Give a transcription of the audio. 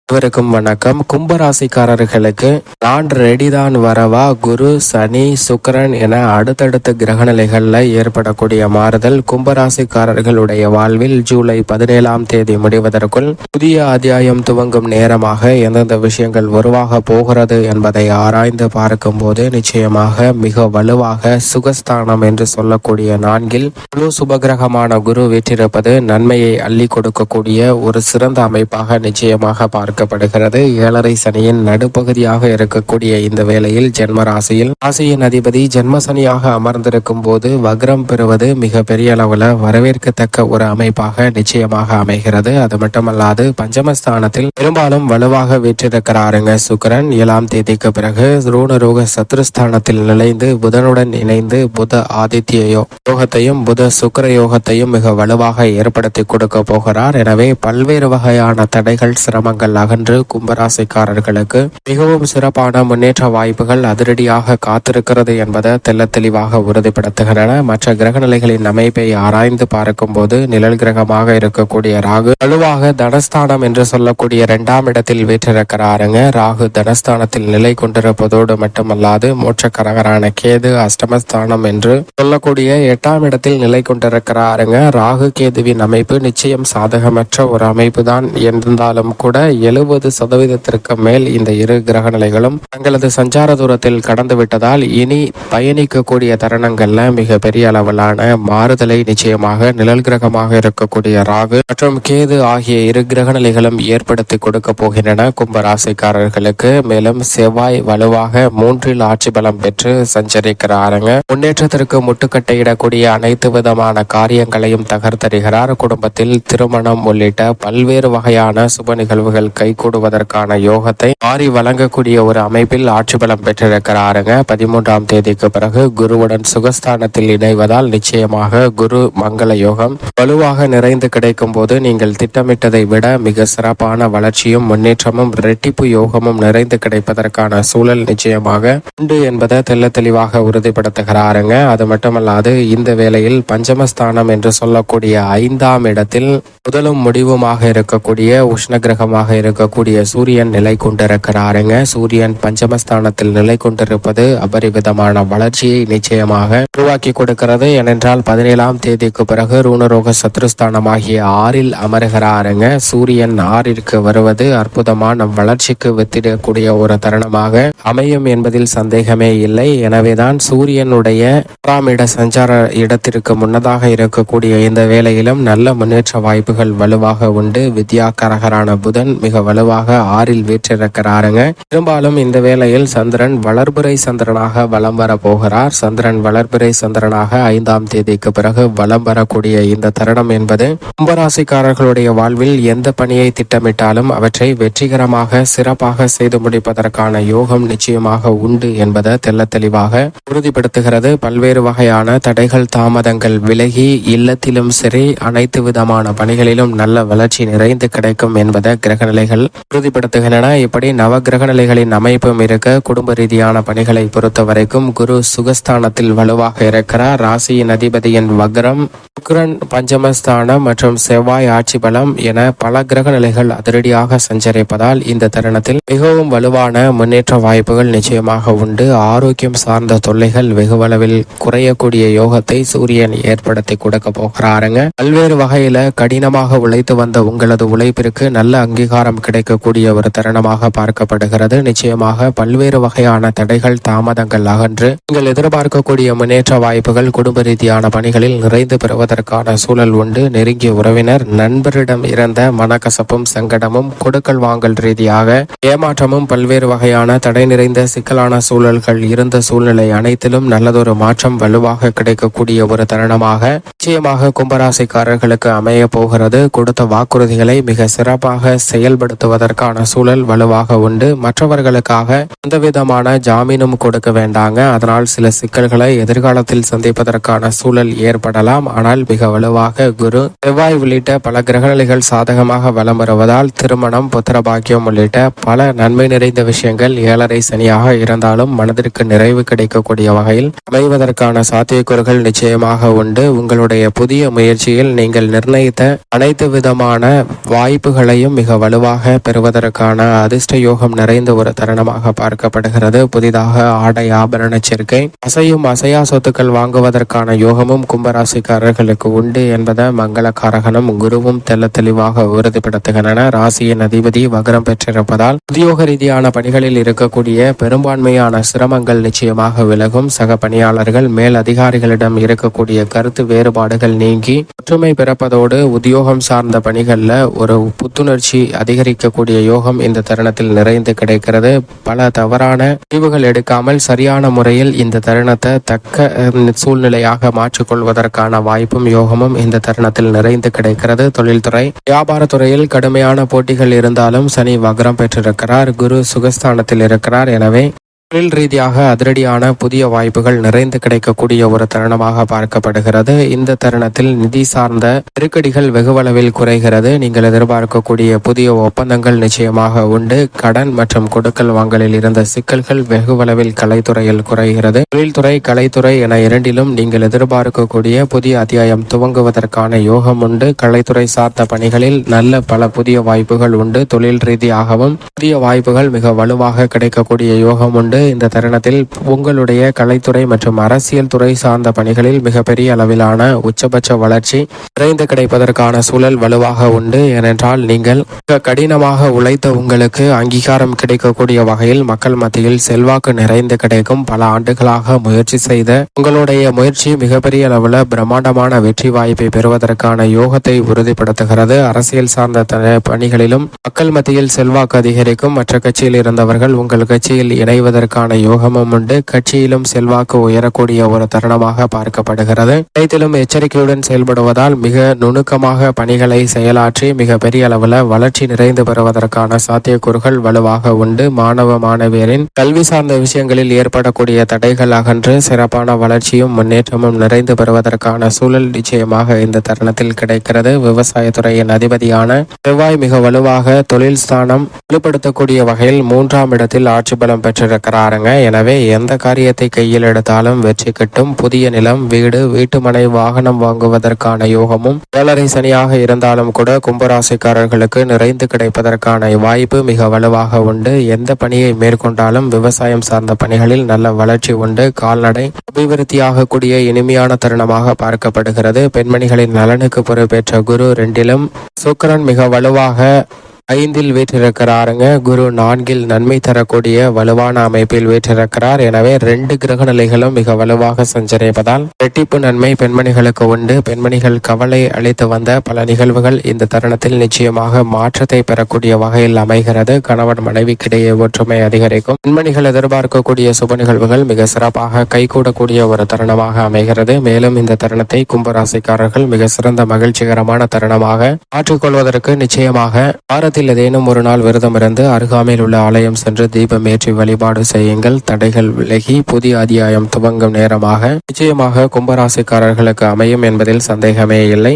அனைவருக்கும் வணக்கம். கும்பராசிக்காரர்களுக்கு நான் ரெடிதான் வரவா, குரு, சனி, சுக்கிரன் என அடுத்தடுத்த கிரகநிலைகள்ல ஏற்படக்கூடிய மாறுதல் கும்பராசிக்காரர்களுடைய வாழ்வில் ஜூலை 17ஆம் தேதி முடிவதற்குள் புதிய அத்தியாயம் துவங்கும் நேரமாக எந்தெந்த விஷயங்கள் உருவாக போகிறது என்பதை ஆராய்ந்து பார்க்கும் போது நிச்சயமாக மிக வலுவாக சுகஸ்தானம் என்று சொல்லக்கூடிய 4இல் முழு சுபகிரகமான குரு வீற்றிருப்பது நன்மையை அள்ளி கொடுக்கக்கூடிய ஒரு சிறந்த அமைப்பாக நிச்சயமாக பார்க்கப்படுகிறது. 7.5 சனியின் நடுப்பகுதியாக இருக்கக்கூடிய இந்த வேளையில் ஜென்ம ராசியின் அதிபதி ஜென்ம சனியாக அமர்ந்திருக்கும் போது வக்ரம் பெறுவது மிக பெரிய அளவுல வரவேற்கத்தக்க ஒரு அமைப்பாக நிச்சயமாக அமைகிறது. அது மட்டுமல்லாது பஞ்சமஸ்தானத்தில் பெரும்பாலும் வலுவாக வீற்றிருக்கிறாருங்க சுக்கிரன். 7ஆம் தேதிக்கு பிறகு ரூணரோக சத்ருஸ்தானத்தில் நிலைந்து புதனுடன் இணைந்து புத ஆதித்ய யோகத்தையும் புத சுக்கிர யோகத்தையும் மிக வலுவாக ஏற்படுத்தி கொடுக்க போகிறார். எனவே பல்வேறு வகையான தடைகள் சிரமங்கள் அகன்று கும்பராசிக்காரர்களுக்கு மிகவும் சிறப்பான முன்னேற்ற வாய்ப்புகள் அதிரடியாக காத்திருக்கிறது என்பதை தெல்ல தெளிவாக உறுதிப்படுத்துகின்றன. மற்ற கிரகநிலைகளின் அமைப்பை ஆராய்ந்து பார்க்கும் போது நிழல் கிரகமாக இருக்கக்கூடிய ராகு வலுவாக தனஸ்தானம் என்று சொல்லக்கூடிய 2ஆம் இடத்தில் வீற்றிருக்கிறாருங்க. ராகு தனஸ்தானத்தில் நிலை கொண்டிருப்பதோடு மட்டுமல்லாது மோட்சக்கரகரான கேது அஷ்டமஸ்தானம் என்று சொல்லக்கூடிய 8ஆம் இடத்தில் நிலை கொண்டிருக்கிறாருங்க. ராகு கேதுவின் அமைப்பு நிச்சயம் சாதகமற்ற ஒரு அமைப்பு தான் இருந்தாலும் கூட 70% மேல் இந்த இரு கிரகநிலைகளும் தங்களது சஞ்சார தூரத்தில் கடந்து விட்டதால் இனி பயணிக்கக்கூடிய தருணங்கள்ல மிக பெரிய அளவிலான மாறுதலை நிச்சயமாக நிழல் கிரகமாக இருக்கக்கூடிய ராகு மற்றும் கேது ஆகிய இரு கிரகநிலைகளும் ஏற்படுத்தி கொடுக்க போகின்றன கும்பராசிக்காரர்களுக்கு. மேலும் செவ்வாய் வலுவாக 3இல் ஆட்சி பலம் பெற்று சஞ்சரிக்கிறாருங்க. முன்னேற்றத்திற்கு முட்டுக்கட்டையிடக்கூடிய அனைத்து விதமான காரியங்களையும் தகர்த்தறிகிறார். குடும்பத்தில் திருமணம் உள்ளிட்ட பல்வேறு வகையான சுப நிகழ்வுகள் கைகூடுவதற்கான யோகத்தை மாறி வழங்கக்கூடிய ஒரு அமைப்பில் ஆட்சி பலம் பெற்றிருக்கிறாருங்க. 13ஆம் தேதிக்கு பிறகு குருவுடன் சுகஸ்தானத்தில் இணைவதால் நிச்சயமாக குரு மங்கள யோகம் வலுவாக நிறைந்து கிடைக்கும் போது நீங்கள் திட்டமிட்டதை விட மிக சிறப்பான வளர்ச்சியும் முன்னேற்றமும் இரட்டிப்பு யோகமும் நிறைந்து கிடைப்பதற்கான சூழல் நிச்சயமாக உண்டு என்பதை தெல்ல தெளிவாக உறுதிப்படுத்துகிறாருங்க. அது மட்டுமல்லாது இந்த வேளையில் பஞ்சமஸ்தானம் என்று சொல்லக்கூடிய 5ஆம் இடத்தில் முதலும் முடிவுமாக இருக்கக்கூடிய உஷ்ண கிரகமாக இருக்கக்கூடிய சூரியன் நிலை கொண்டிருக்கிறாருங்க. சூரியன் பஞ்சமஸ்தானத்தில் நிலை கொண்டிருப்பது அபரிவிதமான வளர்ச்சியை நிச்சயமாக உருவாக்கி கொடுக்கிறது. ஏனென்றால் 17ஆம் தேதிக்கு பிறகு ரூணரோக சத்ருஸ்தானமாகிய 6இல் அமர்கிறாருங்க. சூரியன் 6ற்கு வருவது அற்புதமான வளர்ச்சிக்கு வித்திடக்கூடிய ஒரு தருணமாக அமையும் என்பதில் சந்தேகமே இல்லை. எனவேதான் சூரியனுடைய 6ஆம் இட சஞ்சார இடத்திற்கு முன்னதாக இருக்கக்கூடிய இந்த வேளையிலும் நல்ல முன்னேற்ற வாய்ப்புகள் வலுவாக உண்டு. வித்யாகரகரான புதன் மிக வலுவாக 6இல் வீற்றிருக்கிறாருங்க. பெரும்பாலும் இந்த வேளையில் சந்திரன் வளர்பிறை சந்திரனாக வலம் வர போகிறார். சந்திரன் வளர்பிறை சந்திரனாக 5ஆம் தேதிக்கு பிறகு வலம் வரக்கூடிய இந்த தருணம் என்பது கும்பராசிக்காரர்களுடைய வாழ்வில் எந்த பணியை திட்டமிட்டாலும் அவற்றை வெற்றிகரமாக சிறப்பாக செய்து முடிப்பதற்கான யோகம் நிச்சயமாக உண்டு என்பதை தெல்ல தெளிவாக உறுதிப்படுத்துகிறது. பல்வேறு வகையான தடைகள் தாமதங்கள் விலகி இல்லத்திலும் சரி அனைத்து விதமான பணிகளிலும் நல்ல வளர்ச்சி நிறைந்து கிடைக்கும் என்பதை கிரகநிலைகள் உறுதிப்படுத்துகின்றன. இப்படி நவ கிரகநிலைகளின் அமைப்பும் இருக்க குடும்ப ரீதியான பணிகளை பொறுத்த வரைக்கும் குரு சுகஸ்தானத்தில் வலுவாக இருக்கிறார். ராசியின் அதிபதியின் வக்ரம், சுக்கிரன் பஞ்சமஸ்தானம் மற்றும் செவ்வாய் ஆட்சி பலம் என பல கிரகநிலைகள் அதிரடியாக சஞ்சரிப்பதால் இந்த தருணத்தில் மிகவும் வலுவான முன்னேற்ற வாய்ப்புகள் நிச்சயமாக உண்டு. ஆரோக்கியம் சார்ந்த தொல்லைகள் வெகுவளவில் குறையக்கூடிய யோகத்தை சூரியன் ஏற்படுத்தி கொடுக்க போகிறாருங்க. பல்வேறு வகையில கடினமாக உழைத்து வந்த உங்களது உழைப்பிற்கு நல்ல அங்கீகாரம் கிடைக்கக்கூடிய ஒரு தருணமாக பார்க்கப்படுகிறது. நிச்சயமாக பல்வேறு வகையான தடைகள் தாமதங்கள் அகன்று நீங்கள் எதிர்பார்க்கக்கூடிய முன்னேற்ற வாய்ப்புகள் குடும்ப ரீதியான பணிகளில் நிறைந்து பெறுவதற்கான சூழல் உண்டு. நெருங்கிய உறவினர் நண்பரிடம் இருந்த மனக்கசப்பும் சங்கடமும் கொடுக்கல் வாங்கல் ரீதியாக ஏமாற்றமும் பல்வேறு வகையான தடை நிறைந்த சிக்கலான சூழல்கள் இருந்த சூழ்நிலை அனைத்திலும் நல்லதொரு மாற்றம் வலுவாக கிடைக்கக்கூடிய ஒரு தருணமாக நிச்சயமாக கும்பராசிக்காரர்களுக்கு அமைய போகிறது. கொடுத்த வாக்குறுதிகளை மிக சிறப்பாக செயல்படுத்துவதற்கான சூழல் வலுவாக உண்டு. மற்றவர்களுக்காக எந்தவிதமான ஜாமீனும் கொடுக்க வேண்டாங்க. அதனால் சில சிக்கல்களை எதிர்காலத்தில் சந்திப்பதற்கான சூழல் ஏற்படலாம். ஆனால் மிக வலுவாக குரு செவ்வாய் உள்ளிட்ட பல கிரகநிலைகள் சாதகமாக வலம் வருவதால் திருமணம், புத்திர பாக்கியம் உள்ளிட்ட பல நன்மை நிறைந்த விஷயங்கள் 7.5 சனியாக இருந்தாலும் மனதிற்கு நிறைவு கிடைக்கக்கூடிய வகையில் அமைவதற்கான சாத்தியக்கூறுகள் நிச்சயமாக உண்டு. உங்களுடைய புதிய முயற்சியில் நீங்கள் நிர்ணயித்த அனைத்து விதமான வாய்ப்புகளையும் மிக வலுவாக விரைவாக பெறுவதற்கான அதிர்ஷ்ட யோகம் நிறைந்த ஒரு தருணமாக பார்க்கப்படுகிறது. புதிதாக ஆடை ஆபரண சேர்க்கை, அசையும் அசையா சொத்துக்கள் வாங்குவதற்கான யோகமும் கும்பராசிக்காரர்களுக்கு உண்டு என்பதை மங்களகாரகனும் குருவும் தெல்ல தெளிவாக உறுதிப்படுத்துகின்றன. ராசியின் அதிபதி வக்ரம் பெற்றிருப்பதால் உத்தியோக ரீதியான பணிகளில் இருக்கக்கூடிய பெரும்பான்மையான சிரமங்கள் நிச்சயமாக விலகும். சக பணியாளர்கள் மேல் அதிகாரிகளிடம் இருக்கக்கூடிய கருத்து வேறுபாடுகள் நீங்கி ஒற்றுமை பிறப்பதோடு உத்தியோகம் சார்ந்த பணிகள்ல ஒரு புத்துணர்ச்சி அதிகரிக்கக்கூடிய யோகம் இந்த தருணத்தில் நிறைந்து கிடைக்கிறது. பல தவறான முடிவுகள் எடுக்காமல் சரியான முறையில் இந்த தருணத்தை தக்க சூழ்நிலையாக மாற்றிக்கொள்வதற்கான வாய்ப்பும் யோகமும் இந்த தருணத்தில் நிறைந்து கிடைக்கிறது. தொழில்துறை வியாபாரத்துறையில் கடுமையான போட்டிகள் இருந்தாலும் சனி வக்ரம் பெற்றிருக்கிறார். குரு சுகஸ்தானத்தில் இருக்கிறார். எனவே தொழில் ரீதியாக அதிரடியான புதிய வாய்ப்புகள் நிறைந்து கிடைக்கக்கூடிய ஒரு தருணமாக பார்க்கப்படுகிறது. இந்த தருணத்தில் நிதி சார்ந்த நெருக்கடிகள் வெகுவளவில் குறைகிறது. நீங்கள் எதிர்பார்க்கக்கூடிய புதிய ஒப்பந்தங்கள் நிச்சயமாக உண்டு. கடன் மற்றும் கொடுக்கல் வாங்கலில் இருந்த சிக்கல்கள் வெகுவளவில் கலைத்துறையில் குறைகிறது. தொழில்துறை கலைத்துறை என இரண்டிலும் நீங்கள் எதிர்பார்க்கக்கூடிய புதிய அத்தியாயம் துவங்குவதற்கான யோகம் உண்டு. கலைத்துறை சார்ந்த பணிகளில் நல்ல பல புதிய வாய்ப்புகள் உண்டு. தொழில் ரீதியாகவும் புதிய வாய்ப்புகள் மிக வலுவாக கிடைக்கக்கூடிய யோகம் உண்டு. இந்த தருணத்தில் உங்களுடைய கலைத்துறை மற்றும் அரசியல் துறை சார்ந்த பணிகளில் மிகப்பெரிய அளவிலான உச்சபட்ச வளர்ச்சி விரைந்து கிடைப்பதற்கான சூழல் வலுவாக உண்டு. ஏனென்றால் நீங்கள் கடினமாக உழைத்த உங்களுக்கு அங்கீகாரம் கிடைக்கக்கூடிய வகையில் மக்கள் மத்தியில் செல்வாக்கு நிறைந்து கிடைக்கும். பல ஆண்டுகளாக முயற்சி செய்த உங்களுடைய முயற்சி மிகப்பெரிய அளவில் பிரம்மாண்டமான வெற்றி வாய்ப்பை பெறுவதற்கான யோகத்தை உறுதிப்படுத்துகிறது. அரசியல் சார்ந்த பணிகளிலும் மக்கள் மத்தியில் செல்வாக்கு அதிகரிக்கும். மற்ற கட்சியில் இருந்தவர்கள் உங்கள் கட்சியில் இணைவதற்கு யோகமும் உண்டு. கட்சியிலும் செல்வாக்கு உயரக்கூடிய ஒரு தருணமாக பார்க்கப்படுகிறது. அனைத்திலும் எச்சரிக்கையுடன் செயல்படுவதால் மிக நுணுக்கமாக பணிகளை செயலாற்றி மிக பெரிய அளவில் வளர்ச்சி நிறைந்து பெறுவதற்கான சாத்தியக்கூறுகள் வலுவாக உண்டு. மாணவ மாணவியரின் கல்வி சார்ந்த விஷயங்களில் ஏற்படக்கூடிய தடைகள் அகன்று சிறப்பான வளர்ச்சியும் முன்னேற்றமும் நிறைந்து பெறுவதற்கான சூழல் நிச்சயமாக இந்த தருணத்தில் கிடைக்கிறது. விவசாயத்துறையின் அதிபதியான செவ்வாய் மிக வலுவாக தொழில் ஸ்தானம் வலுப்படுத்தக்கூடிய வகையில் 3ஆம் இடத்தில் ஆட்சி பலம் பெற்றிருக்கிறார். எனவே எந்த காரியத்தை கையில் எடுத்தாலும் வெற்றி கிட்டும். புதிய நிலம், வீடு, வீட்டுமனை, வாகனம் வாங்குவதற்கான யோகமும் ஏழரை சனியாக இருந்தாலும் கூட கும்பராசிக்காரர்களுக்கு நிறைந்து கிடைப்பதற்கான வாய்ப்பு மிக வலுவாக உண்டு. எந்த பணியை மேற்கொண்டாலும் விவசாயம் சார்ந்த பணிகளில் நல்ல வளர்ச்சி உண்டு. கால்நடை அபிவிருத்தியாக கூடிய இனிமையான தருணமாக பார்க்கப்படுகிறது. பெண்மணிகளின் நலனுக்கு பொறுப்பேற்ற குரு 2லும், சுக்கிரன் மிக வலுவாக 5இல் வீற்றிருக்கிறாருங்க. குரு 4இல் நன்மை தரக்கூடிய வலுவான அமைப்பில் வீற்றிருக்கிறார். எனவே 2 கிரக நிலைகளும் மிக வலுவாக சஞ்சரிப்பதால் இரட்டிப்பு நன்மை பெண்மணிகளுக்கு உண்டு. பெண்மணிகள் கவலை அளித்து வந்த பல நிகழ்வுகள் இந்த தருணத்தில் நிச்சயமாக மாற்றத்தை பெறக்கூடிய வகையில் அமைகிறது. கணவன் மனைவிக்கிடையே ஒற்றுமை அதிகரிக்கும். பெண்மணிகள் எதிர்பார்க்கக்கூடிய சுப நிகழ்வுகள் மிக சிறப்பாக கைகூடக்கூடிய ஒரு தருணமாக அமைகிறது. மேலும் இந்த தருணத்தை கும்பராசிக்காரர்கள் மிக சிறந்த மகிழ்ச்சிகரமான தருணமாக மாற்றிக்கொள்வதற்கு நிச்சயமாக ஏதேனும் ஒரு நாள் விரதம் இருந்து அருகாமையில் உள்ள ஆலயம் சென்று தீபம் ஏற்றி வழிபாடு செய்யுங்கள். தடைகள் விலகி புதிய அத்தியாயம் துவங்கும் நேரமாக நிச்சயமாக கும்பராசிக்காரர்களுக்கு அமையும் என்பதில் சந்தேகமே இல்லை.